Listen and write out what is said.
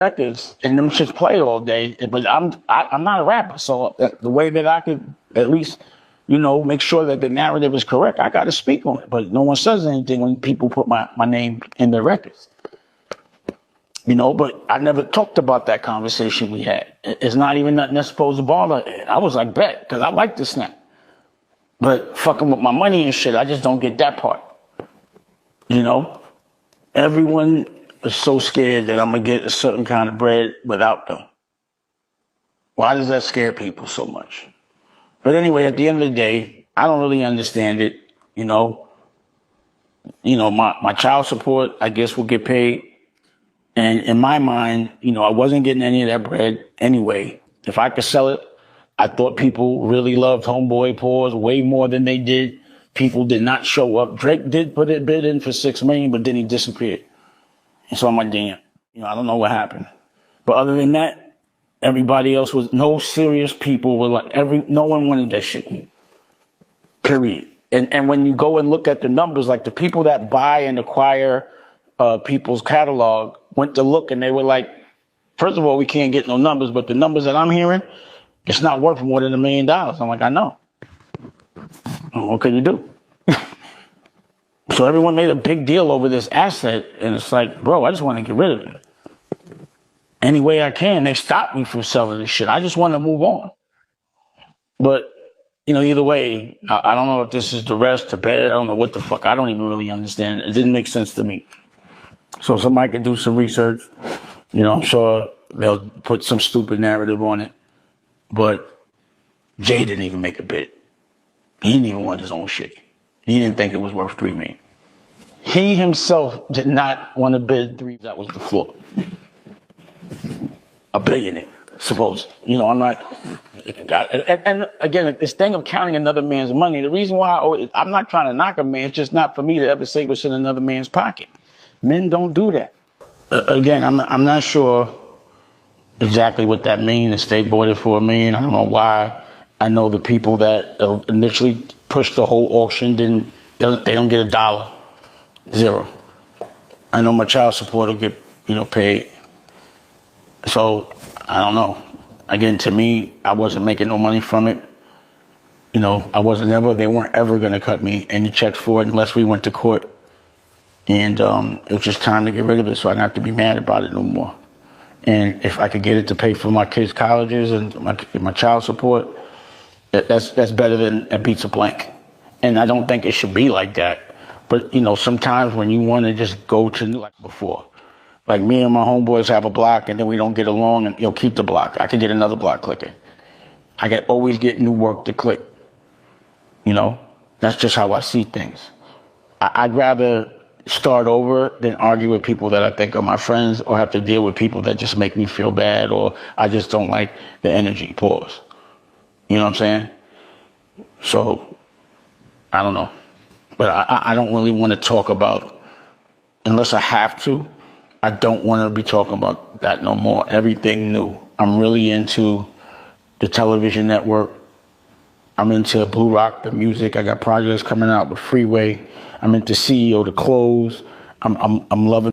records and them shits play all day, but I'm not a rapper, so the way that I could at least, make sure that the narrative is correct, I got to speak on it. But no one says anything when people put my name in their records. But I never talked about that conversation we had. It's not even nothing that's supposed to bother. I was like, bet, because I like the snap. But fucking with my money and shit, I just don't get that part. Everyone is so scared that I'm going to get a certain kind of bread without them. Why does that scare people so much? But anyway, at the end of the day, I don't really understand it. My child support, I guess, will get paid. And in my mind, I wasn't getting any of that bread anyway. If I could sell it, I thought people really loved Homeboy Pause way more than they did. People did not show up. Drake did put a bid in for $6 million, but then he disappeared. And so I'm like, damn, I don't know what happened. But other than that, everybody else was, no serious people were like, no one wanted that shit. Period. And when you go and look at the numbers, like the people that buy and acquire people's catalog went to look and they were like, first of all, we can't get no numbers, but the numbers that I'm hearing, it's not worth more than $1 million. I'm like, I know. What can you do? So everyone made a big deal over this asset, and it's like, bro, I just want to get rid of it. Any way I can. They stopped me from selling this shit. I just want to move on. But, either way, I don't know if this is the rest to bed. I don't know what the fuck. I don't even really understand. It didn't make sense to me. So somebody could do some research. I'm sure they'll put some stupid narrative on it. But Jay didn't even make a bid. He didn't even want his own shit. He didn't think it was worth $3 million. He himself did not want to bid $3 million. That was the floor. A billionaire, suppose. I'm not. And again, this thing of counting another man's money, the reason why I'm not trying to knock a man, it's just not for me to ever say what's in another man's pocket. Men don't do that. Again, I'm not sure exactly what that means. The state bought it for $1 million. I don't know why. I know the people that initially pushed the whole auction they don't get $1, zero. I know my child support will get paid. So I don't know. Again, to me, I wasn't making no money from it. They weren't ever going to cut me any checks for it unless we went to court. And it was just time to get rid of it, so I didn't have to be mad about it no more. And if I could get it to pay for my kids' colleges and my child support, that's better than a pizza blank. And I don't think it should be like that. But, sometimes when you want to just go to like before, like me and my homeboys have a block and then we don't get along and keep the block. I can get another block clicking. I can always get new work to click. That's just how I see things. I'd rather start over than argue with people that I think are my friends or have to deal with people that just make me feel bad or I just don't like the energy. Pause. You know what I'm saying? So, I don't know. But I don't really want to talk about, unless I have to, I don't want to be talking about that no more. Everything new. I'm really into the television network. I'm into Blue Rock, the music. I got projects coming out with Freeway. I'm into CEO, the clothes. I'm loving